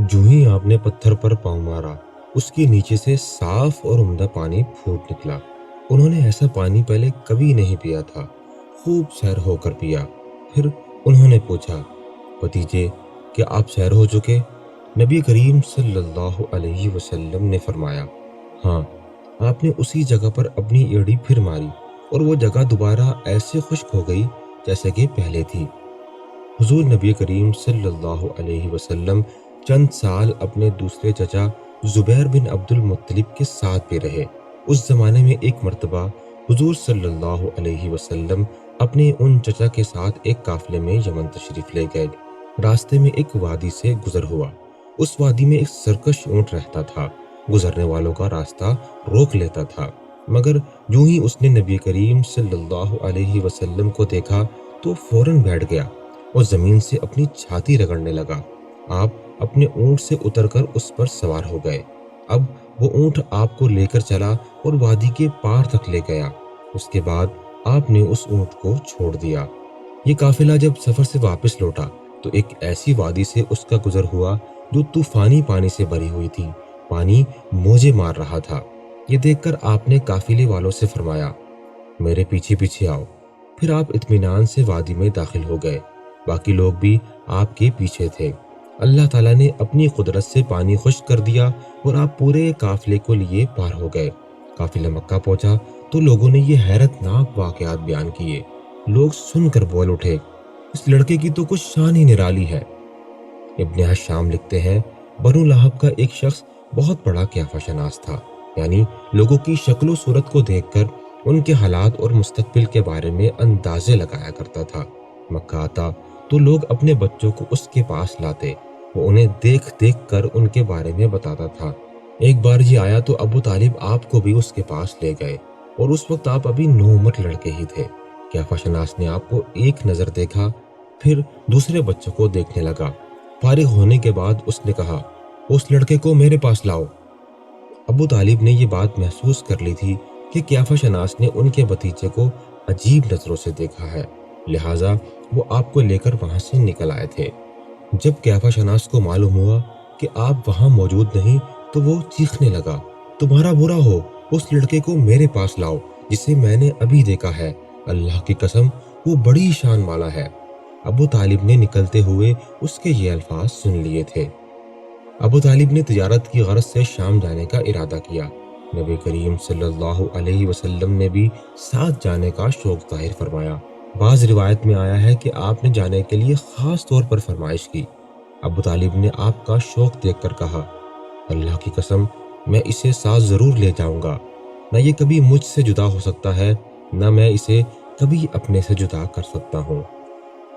जो ही आपने पत्थर पर पाँव मारा, उसके नीचे से साफ और उम्दा पानी फूट निकला। उन्होंने ऐसा पानी पहले कभी नहीं पिया था। खूब सैर होकर पिया। फिर उन्होंने पूछा, भतीजे, क्या आप सैर हो चुके? नबी करीम सल्लल्लाहु अलैहि वसल्लम ने फरमाया, हाँ। आपने उसी जगह पर अपनी एड़ी फिर मारी और वो जगह दोबारा ऐसे खुश्क हो गई जैसे कि पहले थी। हुजूर नबी करीम सल्लल्लाहु अलैहि वसल्लम चंद साल अपने दूसरे चचा जुबैर बिन अब्दुल मुत्तलिब के साथ भी रहे। उस जमाने में एक मर्तबा हुजूर सल्लल्लाहु अलैहि वसल्लम अपने उन चचा के साथ एक काफिले में यमन तशरीफ ले गए। रास्ते में एक वादी से गुजर हुआ। उस वादी में एक सरकश ऊंट रहता था। गुजरने वालों का रास्ता रोक लेता था, मगर यूं ही उसने नबी करीम सल्लल्लाहु अलैहि वसल्लम को देखा तो फौरन बैठ गया और जमीन से अपनी छाती रगड़ने लगा। आप अपने ऊंट से उतरकर उस पर सवार हो गए। अब वो ऊंट आपको लेकर चला और वादी के पार तक ले गया। उसके बाद आपने उस ऊंट को छोड़ दिया। ये काफिला जब सफर से वापस लौटा तो एक ऐसी वादी से उसका गुजर हुआ जो तूफानी पानी से भरी हुई थी। पानी मौजे मार रहा था। ये देखकर आपने काफिले वालों से फरमाया, मेरे पीछे पीछे आओ। फिर आप इत्मीनान से वादी में दाखिल हो गए। बाकी लोग भी आपके पीछे थे। अल्लाह ताला ने अपनी कुदरत से पानी खुश्क कर दिया और आप पूरे काफिले को लिए पार हो गए। काफिला मक्का पहुंचा तो लोगों ने ये हैरतनाक वाकयात बयान किए। लोग सुनकर बोल उठे, इस लड़के की तो कुछ शान ही निराली है। इब्न शाम लिखते हैं, बनु लहब का एक शख्स बहुत बड़ा क़ियाफ़ा शनास था, यानी लोगों की शक्ल सूरत को देखकर उनके हालात और मुस्तकबिल के बारे में अंदाजे लगाया करता था। मक्का आता तो लोग अपने बच्चों को उसके पास लाते। वो उन्हें देख देख कर उनके बारे में बताता था। एक बार ये आया तो अबू तालिब आपको भी उसके पास ले गए और उस वक्त आप अभी नौमर लड़के ही थे। क़ियाफ़ा शनास ने आपको एक नज़र देखा, फिर दूसरे बच्चों को देखने लगा। फारिग होने के बाद उसने कहा, उस लड़के को मेरे पास लाओ। अबू तालिब ने यह बात महसूस कर ली थी कि क़ियाफ़ा शनास ने उनके भतीजे को अजीब नज़रों से देखा है, लिहाजा वो आपको लेकर वहां से निकल आए थे। जब क़ियाफ़ा शनास को मालूम हुआ कि आप वहां मौजूद नहीं तो वो चीखने लगा, तुम्हारा बुरा हो, उस लड़के को मेरे पास लाओ जिसे मैंने अभी देखा है। अल्लाह की कसम, वो बड़ी शान वाला है। अबू तालिब ने निकलते हुए उसके ये अल्फाज सुन लिए थे। अबू तालिब ने तिजारत की गरज से शाम जाने का इरादा किया। नबी करीम सल्लल्लाहु अलैहि वसल्लम ने भी साथ जाने का शौक जाहिर फरमाया। बाज़ रिवायत में आया है कि आपने जाने के लिए ख़ास तौर पर फरमाइश की। अबू तालिब ने आपका शौक देखकर कहा, अल्लाह की कसम, मैं इसे साथ ज़रूर ले जाऊंगा। न ये कभी मुझसे जुदा हो सकता है, न मैं इसे कभी अपने से जुदा कर सकता हूँ।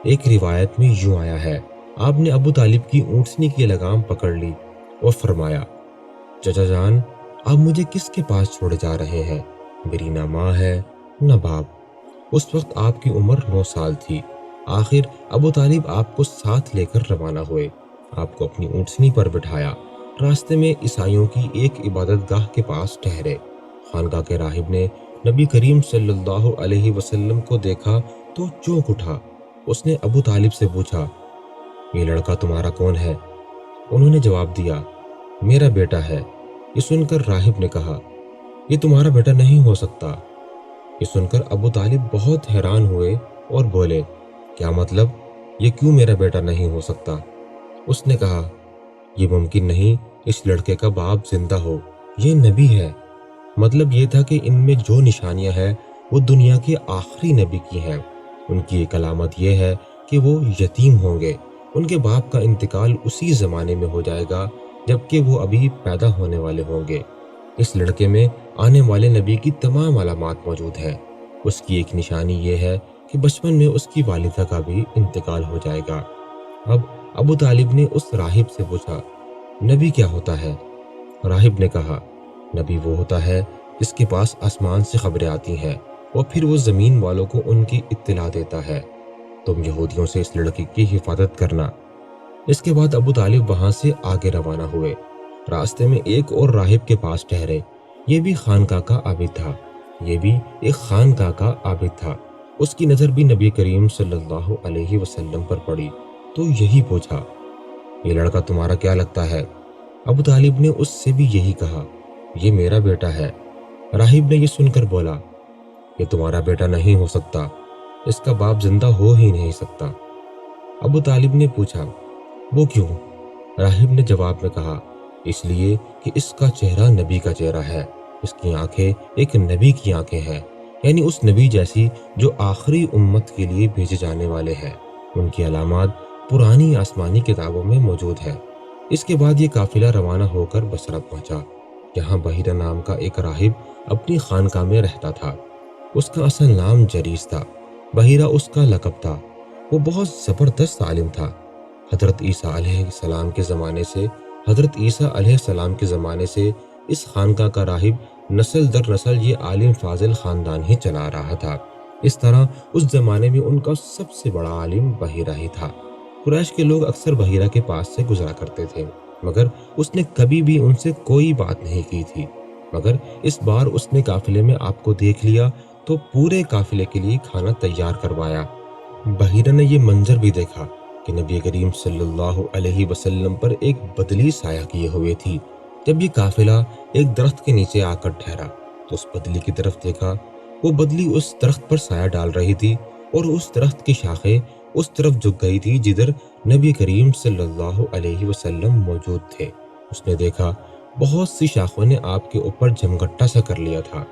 एक रिवायत में यूं आया है, आपने अबू तालिब की ऊँटनी की लगाम पकड़ ली और फरमाया, चचा जान, आप मुझे किसके पास छोड़े जा रहे हैं? मेरी ना माँ है न बाप। उस वक्त आपकी उम्र 9 साल थी। आखिर अबू तालिब आपको साथ लेकर रवाना हुए। आपको अपनी ऊँटनी पर बिठाया। रास्ते में ईसाइयों की एक इबादत गाह के पास ठहरे। खानका के राहिब ने नबी करीम सल्लल्लाहु अलैहि वसल्लम को देखा तो चौंक उठा। उसने अबू तालिब से पूछा, ये लड़का तुम्हारा कौन है? उन्होंने जवाब दिया, मेरा बेटा है। ये सुनकर राहिब ने कहा, ये तुम्हारा बेटा नहीं हो सकता। ये सुनकर अबू तालिब बहुत हैरान हुए और बोले, क्या मतलब? ये क्यों मेरा बेटा नहीं हो सकता? उसने कहा, ये मुमकिन नहीं, इस लड़के का बाप जिंदा हो, ये नबी है। मतलब ये था कि इनमें जो निशानियां हैं वो दुनिया के आखिरी नबी की हैं। उनकी एक अलामत यह है कि वो यतीम होंगे। उनके बाप का इंतकाल उसी ज़माने में हो जाएगा जबकि वो अभी पैदा होने वाले होंगे। इस लड़के में आने वाले नबी की तमाम अलामात मौजूद हैं। उसकी एक निशानी ये है कि बचपन में उसकी वालिदा का भी इंतकाल हो जाएगा। अब अबू तालिब ने उस राहिब से पूछा, नबी क्या होता है? राहिब ने कहा, नबी वो होता है जिसके पास आसमान से खबरें आती हैं और फिर वो ज़मीन वालों को उनकी इत्तला देता है। तुम यहूदियों से इस लड़के की हिफाजत करना। इसके बाद अबू तालिब वहां से आगे रवाना हुए। रास्ते में एक और राहिब के पास ठहरे। ये भी खानका का आबिद था। ये भी एक खानका का आबिद था। उसकी नज़र भी नबी करीम सल्लल्लाहु अलैहि वसल्लम पर पड़ी तो यही पूछा, یہ لڑکا تمہارا کیا لگتا ہے؟ ابو طالب نے اس سے بھی یہی کہا، یہ میرا بیٹا ہے۔ راہب نے یہ سن کر بولا، یہ تمہارا بیٹا نہیں ہو سکتا، اس کا باپ زندہ ہو ہی نہیں سکتا۔ ابو طالب نے پوچھا، وہ کیوں؟ راہب نے جواب میں کہا، اس لیے کہ اس کا چہرہ نبی کا چہرہ ہے، اس کی آنکھیں ایک نبی کی آنکھیں ہیں، یعنی اس نبی جیسی جو آخری امت کے لیے بھیجے جانے والے ہیں۔ ان کی علامات پرانی آسمانی کتابوں میں موجود ہے۔ اس کے بعد یہ قافلہ روانہ ہو کر بصرہ پہنچا، جہاں بحیرہ نام کا ایک راہب اپنی خانقاہ میں رہتا تھا۔ اس کا اصل نام جریس تھا، بحیرہ اس کا لقب تھا۔ وہ بہت زبردست عالم تھا۔ حضرت عیسیٰ علیہ السلام کے زمانے سے اس خانقاہ کا راہب نسل در نسل یہ عالم فاضل خاندان ہی چلا رہا تھا۔ اس طرح اس زمانے میں ان کا سب سے بڑا عالم بحیرہ ہی تھا۔ قریش کے لوگ اکثر بحیرہ کے پاس سے گزرا کرتے تھے، مگر اس نے کبھی بھی ان سے کوئی بات نہیں کی تھی۔ مگر اس بار اس نے قافلے میں آپ کو دیکھ لیا تو پورے قافلے کے لیے کھانا تیار کروایا۔ بحیرہ نے یہ منظر بھی دیکھا کہ نبی کریم صلی اللہ علیہ وسلم پر ایک بدلی سایہ کیے ہوئے تھی۔ جب یہ قافلہ ایک درخت کے نیچے آ کر ٹھہرا تو اس بدلی کی طرف دیکھا۔ وہ بدلی اس درخت پر سایہ ڈال رہی تھی اور اس درخت کی شاخیں اس طرف جھک گئی تھی جدھر نبی کریم صلی اللہ علیہ وسلم موجود تھے۔ اس نے دیکھا بہت سی شاخوں نے آپ کے اوپر جمگٹا سا کر لیا تھا۔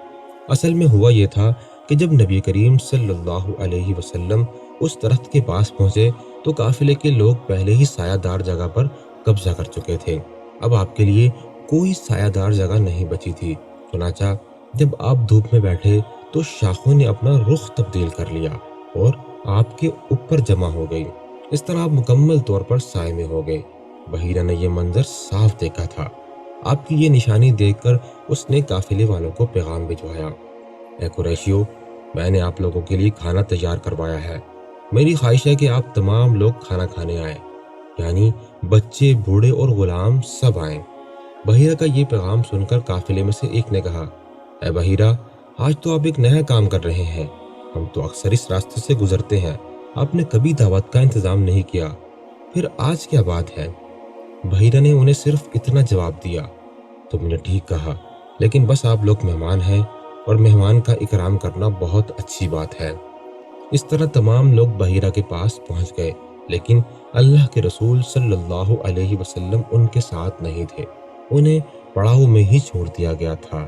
اصل میں ہوا یہ تھا کہ جب نبی کریم صلی اللہ علیہ وسلم اس درخت کے پاس پہنچے تو قافلے کے لوگ پہلے ہی سایہ دار جگہ پر قبضہ کر چکے تھے۔ اب آپ کے لیے کوئی سایہ دار جگہ نہیں بچی تھی۔ چنانچہ جب آپ دھوپ میں بیٹھے تو شاخوں نے اپنا رخ تبدیل کر لیا اور آپ کے اوپر جمع ہو گئی۔ اس طرح آپ مکمل طور پر سائے میں ہو گئے۔ بحیرہ نے یہ منظر صاف دیکھا تھا۔ آپ کی یہ نشانی دیکھ کر اس نے قافلے والوں کو پیغام بھجوایا، اے قریشیو، میں نے آپ لوگوں کے لیے کھانا تیار کروایا ہے۔ میری خواہش ہے کہ آپ تمام لوگ کھانا کھانے آئیں، یعنی بچے، بوڑھے اور غلام سب آئیں۔ بحیرہ کا یہ پیغام سن کر قافلے میں سے ایک نے کہا، اے بحیرہ، آج تو آپ ایک نیا کام کر رہے ہیں۔ ہم تو اکثر اس راستے سے گزرتے ہیں، آپ نے کبھی دعوت کا انتظام نہیں کیا، پھر آج کیا بات ہے؟ بحیرہ نے انہیں صرف اتنا جواب دیا، تم نے ٹھیک کہا، لیکن بس آپ لوگ مہمان ہیں اور مہمان کا اکرام کرنا بہت اچھی بات ہے۔ اس طرح تمام لوگ بحیرہ کے پاس پہنچ گئے، لیکن اللہ کے رسول صلی اللہ علیہ وسلم ان کے ساتھ نہیں تھے، انہیں پڑاؤ میں ہی چھوڑ دیا گیا تھا۔